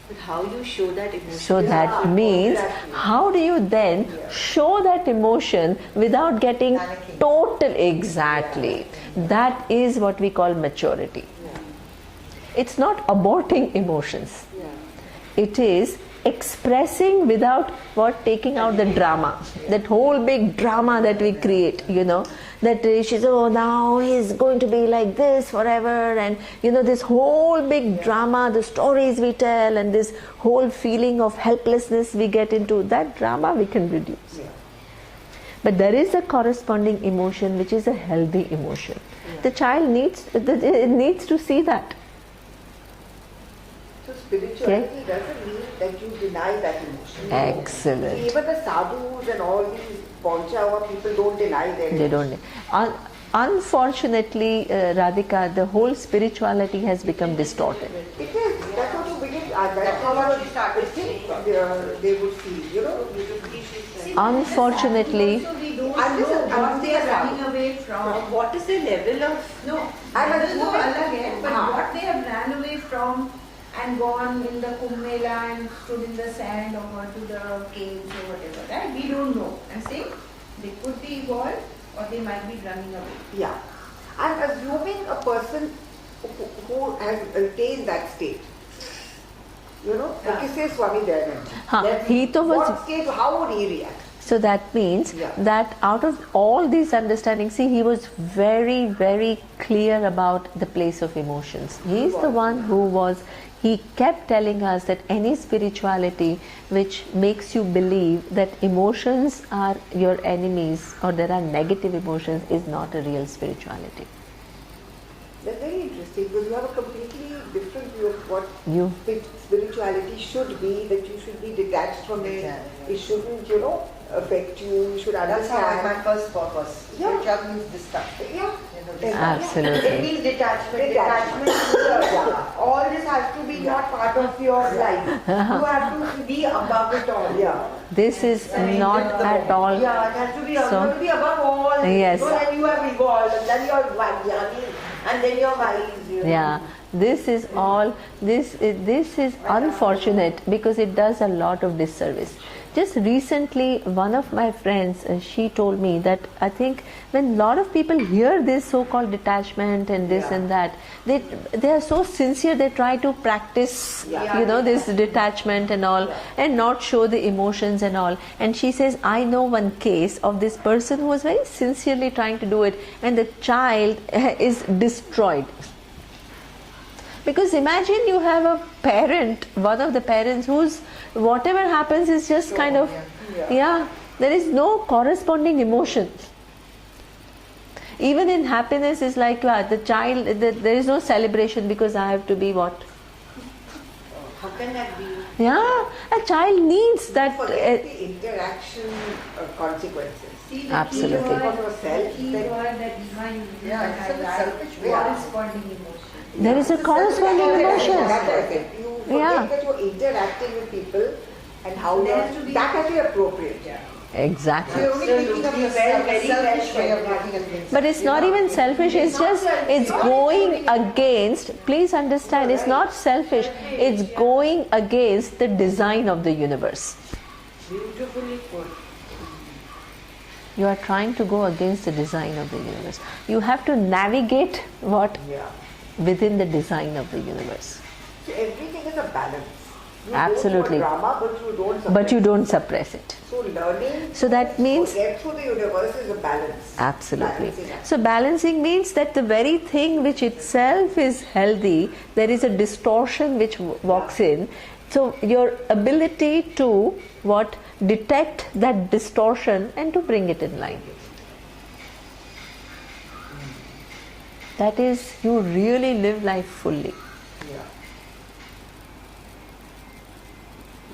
But how you show that emotion? So that means, how do you then show that emotion without getting total, exactly. That is what we call maturity. It's not aborting emotions. It is expressing without taking out the drama, that whole big drama that we create, that she says, oh, now he's going to be like this forever, and this whole big drama, the stories we tell, and this whole feeling of helplessness we get into, that drama we can reduce. But there is a corresponding emotion which is a healthy emotion. The child needs to see that. So spirituality doesn't mean that you deny that emotion. Excellent. See, even the sadhus and all these Bonchawa people don't deny their They emotion. don't. Unfortunately, Radhika, the whole spirituality has become distorted. It is. That's how you begin. That's how she started saying. they would feel. Unfortunately, Also, we don't I'm just- know I'm what they are just- running away from. What is the level of... No, I'm that is no assuming- alag hai, but हाँ. what they have ran away from and gone in the Kumbh Mela and stood in the sand or gone to the caves or whatever, right? We don't know. I'm saying they could be evolved or they might be running away. Yeah. I'm assuming a person who has attained that state. Okay, say Swami Dayanand. he to was. What state, how would he react? So that means that out of all these understandings, see, he was very, very clear about the place of emotions. He is the one he kept telling us that any spirituality which makes you believe that emotions are your enemies or there are negative emotions is not a real spirituality. That's very interesting because you have a completely different view of what You spirituality should be, that you should be detached from it. It shouldn't, affect you. You should That's how understand. my first thought was. Yeah. Spirituality means distance. Yeah. Absolutely. It means detachment. Detachment. All this has to be not part of your life. You have to be above it all. Yeah. This is not at all. Yeah, it has to be, So- you have to be above all. Yes. Then you have evolved, and then you're jnani, and then you're wise. Yeah, this is unfortunate because it does a lot of disservice. Just recently, one of my friends, she told me that I think when a lot of people hear this so-called detachment and this and that, they are so sincere. They try to practice, this detachment and all, and not show the emotions and all. And she says, I know one case of this person who was very sincerely trying to do it, and the child is destroyed. Because imagine you have a parent, one of the parents whose whatever happens is just kind of, there is no corresponding emotion. Even in happiness is like the child, there is no celebration because I have to be what? How can that be? Yeah, a child needs that. Forget the interaction consequences. See, the Absolutely. key word, For yourself, the key then- word that Divine Yeah, it's a selfish way. corresponding emotion. There is a corresponding emotion. That's what I said. You forget Yeah. that you're interacting with people and how There you're, has to be- that has to be appropriate. Exactly. You're only thinking of yourself, a selfish way of looking at things. But it's not even selfish, it's just, it's going against, please understand, it's not selfish, it's going against the design of the universe. Beautifully put. You are trying to go against the design of the universe. You have to navigate what? Yeah. Within the design of the universe. So everything is a balance. You Absolutely. Go through a drama, but you don't suppress But you it. don't suppress it. So learning So that means- to get through the universe is a balance. Absolutely. Balancing act. So balancing means that the very thing which itself is healthy, there is a distortion which walks in. So your ability to what? Detect that distortion and to bring it in line. That is, you really live life fully. Yeah.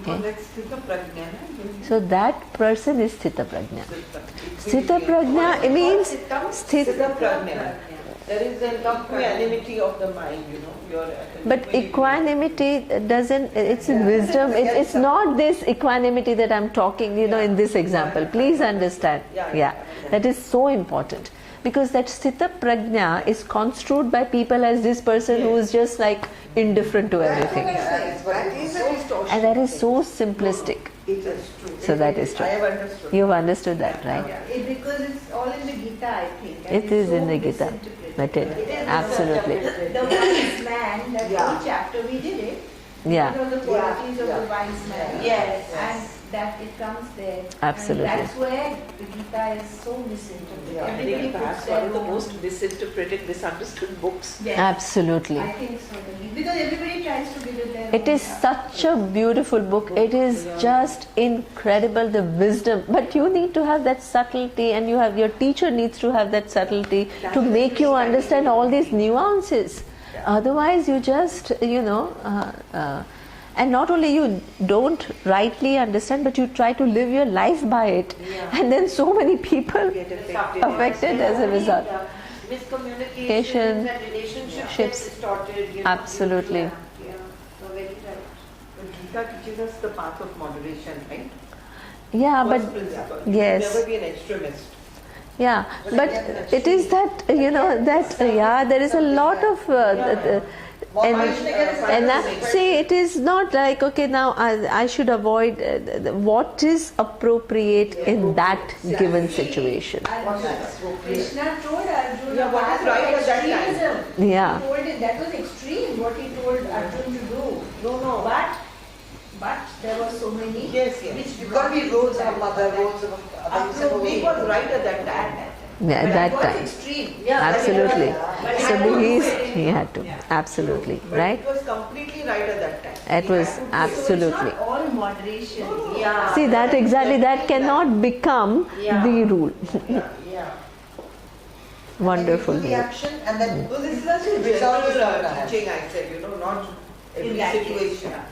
No, that's Sthita Prajna. na? So that person is Sthita Prajna. Sthita Sthita Prajna, it means Sthita Prajna. There is an equanimity of the mind, you know. but equanimity doesn't, it's in wisdom, it's not this equanimity that I'm talking, you know, in this example. Please understand. Yeah, that is so important. Because that Sthita Prajna is construed by people as this person who is just like indifferent to everything. That is a distortion. And that is so simplistic. It is true. So that is true. I have understood. You've understood that, right? Because it's all in the Gita, I think. and It it's is so in the Gita. misinterpreted. But it, It is absolutely. The wise man, that Yeah. whole chapter we did it. Yeah. It was the qualities of Yeah. the wise man. Yes. And that it comes there. Absolutely. And that's where the Gita is so misinterpreted. Yeah. Everybody Maybe perhaps puts one their of the own- most misinterpreted, misunderstood books. Yes. Absolutely. I think so. Because everybody tries to give it their It own is way. such a beautiful book. It is just incredible, the wisdom. But you need to have that subtlety, and you have your teacher needs to have that subtlety to make you understand all these nuances. Otherwise, you just, you know, and not only you don't rightly understand, but you try to live your life by it. And then so many people Get affected. affected as a result. Miscommunication and relationships get distorted. You know, Absolutely. Yeah, so very right. But Gita teaches us the path of moderation, right? Yeah, First but principle. yes. Never be an extremist. Yeah, but it is that, you know, that, yeah, there is a lot of, and see, it is not like, okay, now I should avoid what is appropriate in that given situation. Krishna told Arjuna Yeah, what is right at that time? extremism. Yeah. He told him that was extreme what he told Arjuna to do. No. But there were so many Yes. which You've got to be rules of a mother, rules of a He was right at that time. Yeah, at that was time. extreme. Absolutely. But So had to do he's, it. he had to, absolutely, But right? it was completely right at that time. It was So absolutely. it's not all moderation. Yeah. See, that exactly, that cannot become the rule. Yeah. Wonderful. The action and then So this is such a result is general not gonna teaching, I said, you know, not In every that case, situation. yeah.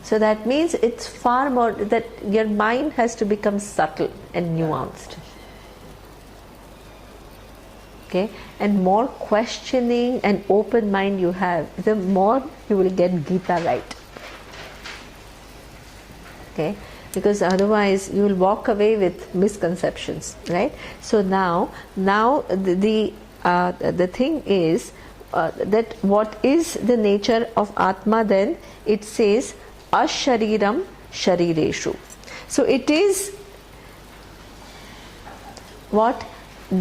So that means it's far more, that your mind has to become subtle and nuanced. Okay, and more questioning and open mind you have, the more you will get Gita right. Okay, because otherwise you will walk away with misconceptions, right? So now the thing is that what is the nature of Atma then? It says Ashariram Sharireshu. So it is what?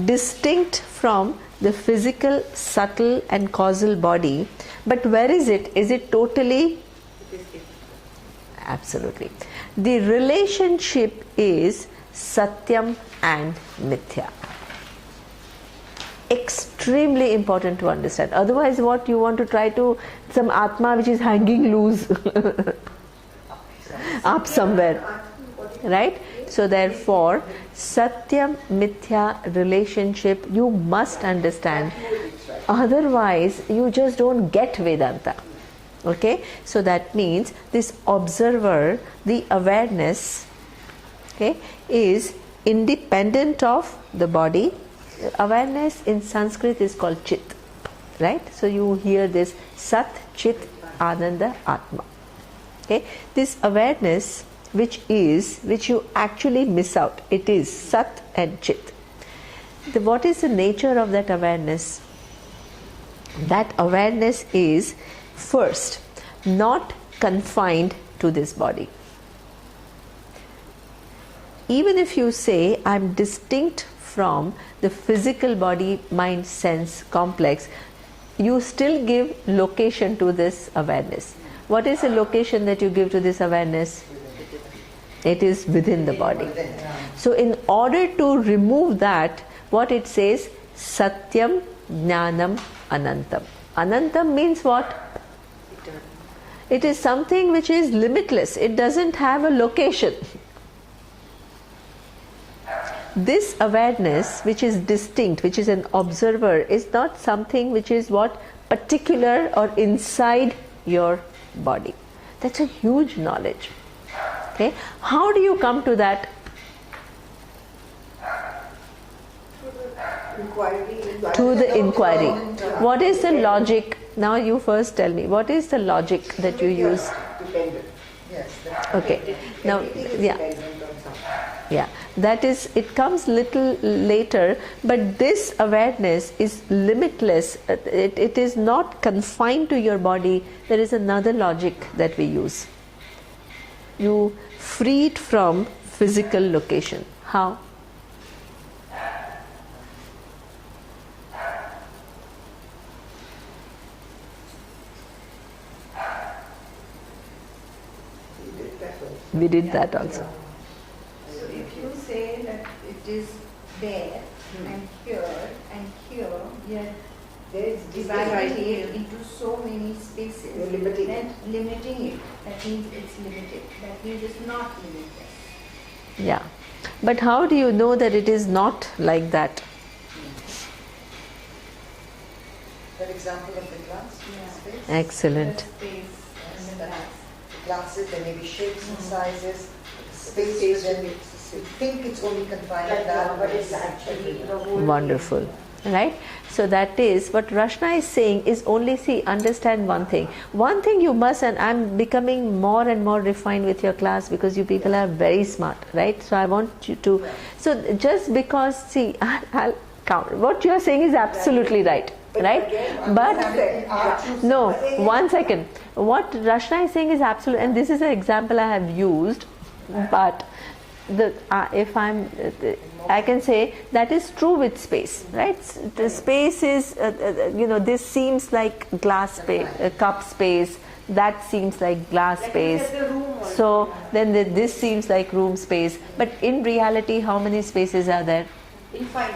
Distinct from the physical, subtle and causal body. But where is it? Is it totally? Absolutely. The relationship is Satyam and Mithya. Extremely important to understand. Otherwise, what you want to try to, some Atma which is hanging loose up somewhere. Right? So therefore, Satyam Mithya relationship you must understand. Otherwise, you just don't get Vedanta. Okay? So that means this observer, the awareness, okay, is independent of the body. Awareness in Sanskrit is called Chit. Right? So you hear this Sat, Chit, Ananda, Atma. Okay, this awareness which you actually miss out, it is Sat and Chit. What is the nature of that awareness? That awareness is first not confined to this body. Even if you say I'm distinct from the physical body mind sense complex, you still give location to this awareness. What is the location that you give to this awareness? It is within the body. So in order to remove that, what it says, Satyam, Jnanam, Anantam. Anantam means what? It is something which is limitless. It doesn't have a location. This awareness which is distinct, which is an observer, is not something which is what? Particular or inside your body. That's a huge knowledge. Okay, how do you come to that? To the inquiry. What is the logic? Now you first tell me, what is the logic that you use? Dependent. Yes. Okay. Now, yeah, that is, it comes little later, but this awareness is limitless. It is not confined to your body. There is another logic that we use. You free it from physical location. How? We did that also. So if you say that it is there and here, yeah, There is dividing it into so many spaces, You're limiting then limiting it, that means it's limited. That means it's not limited. Yeah. But how do you know that it is not like that? That example of the glass space. Excellent. The space and the glass. Glasses, there may be shapes and sizes, space within it. You think it's only confined to that, but it's actually Wonderful. Right? So that is what Rashna is saying is only, see, understand one thing. One thing you must, and I'm becoming more and more refined with your class because you people are very smart, right? So I want you to, so just because, see, I'll count. What you are saying is absolutely right. Right? But no, 1 second. What Rashna is saying is absolute, and this is an example I have used, but if I can say that is true with space, right? The space is, this seems like glass space, cup space, that seems like glass space. So then this seems like room space. But in reality, how many spaces are there? Infinite.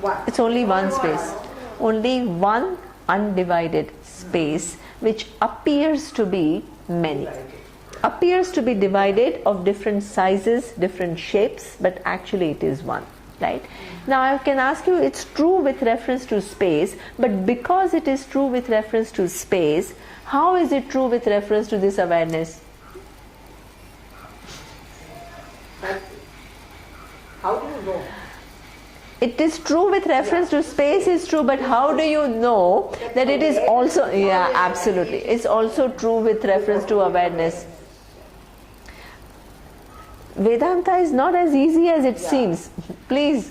One. It's only one space. Only one undivided space which appears to be many. Appears to be divided of different sizes, different shapes, but actually it is one. Right? Now I can ask you, it's true with reference to space, but because it is true with reference to space, how is it true with reference to this awareness? How do you know? It is true with reference to space, is true, but how do you know that it is also, yeah, absolutely. It's also true with reference to awareness. Vedanta is not as easy as it seems. Please.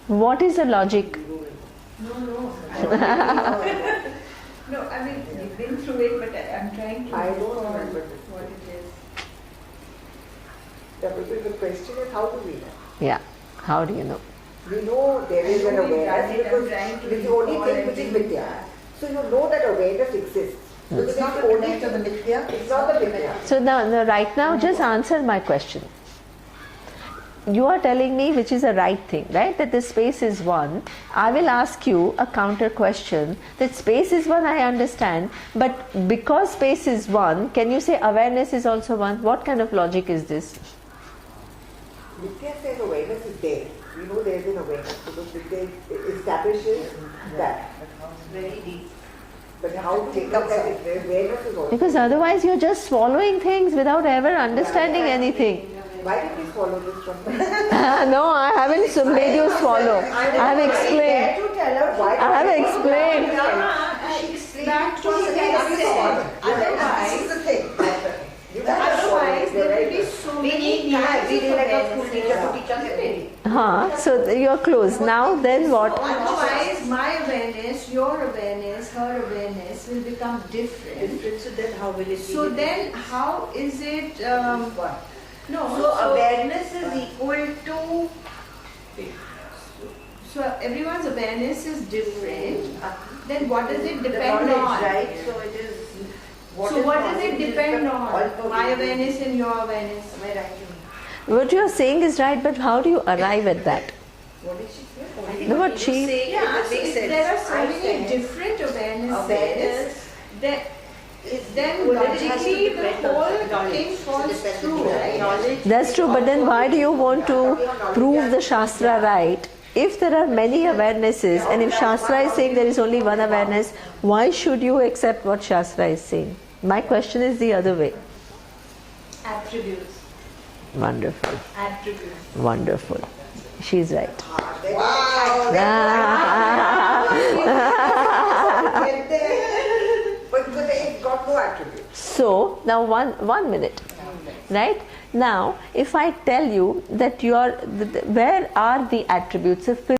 What is the logic? No, I mean, you've been through it, but I'm trying to I don't recall remember what it is. The question is, how do we know? Yeah. How do you know? We know there is an I know we've awareness done it, I'm because trying to it's the only recall thing which is everything. Vidya. So you know that awareness exists. Because It's not the only connected to the Nitya. It's not the Vidya. So now, right now, just answer my question. You are telling me which is the right thing, right? That the space is one. I will ask you a counter question. That space is one, I understand. But because space is one, can you say awareness is also one? What kind of logic is this? Vidya says awareness is there. We know there is an awareness because Vidya establishes that. Very deep. But how to take up that awareness is also. Because otherwise you're just swallowing things without ever understanding anything. Why did we follow this from No, I haven't made you swallow. I have explained. to tell her why I have explained. back to what I said. This is the thing. Otherwise, there will be so many kinds of awareness. So you're close. Now then what? Otherwise, my awareness, your awareness, her awareness will become different. So then how will it be? So then, how is it? No. So awareness is equal to. So everyone's awareness is different. Then what does it The depend knowledge, on? right? So it is. So what does it depend on? My awareness and your awareness. Am I right? What you're saying is right, but how do you arrive at that? What did she say? No, what she. Yeah, so if there are so many different awarenesses, then logically the whole thing falls through, right? That's true, but then why do you want to prove the Shastra right? If there are many awarenesses, and if Shastra is saying there is only one awareness, why should you accept what Shastra is saying? My question is the other way. Attributes. Wonderful. Attributes. Wonderful. She's right. Wow. But they've got no attribute. So now one minute, right? Now if I tell you that where are the attributes? If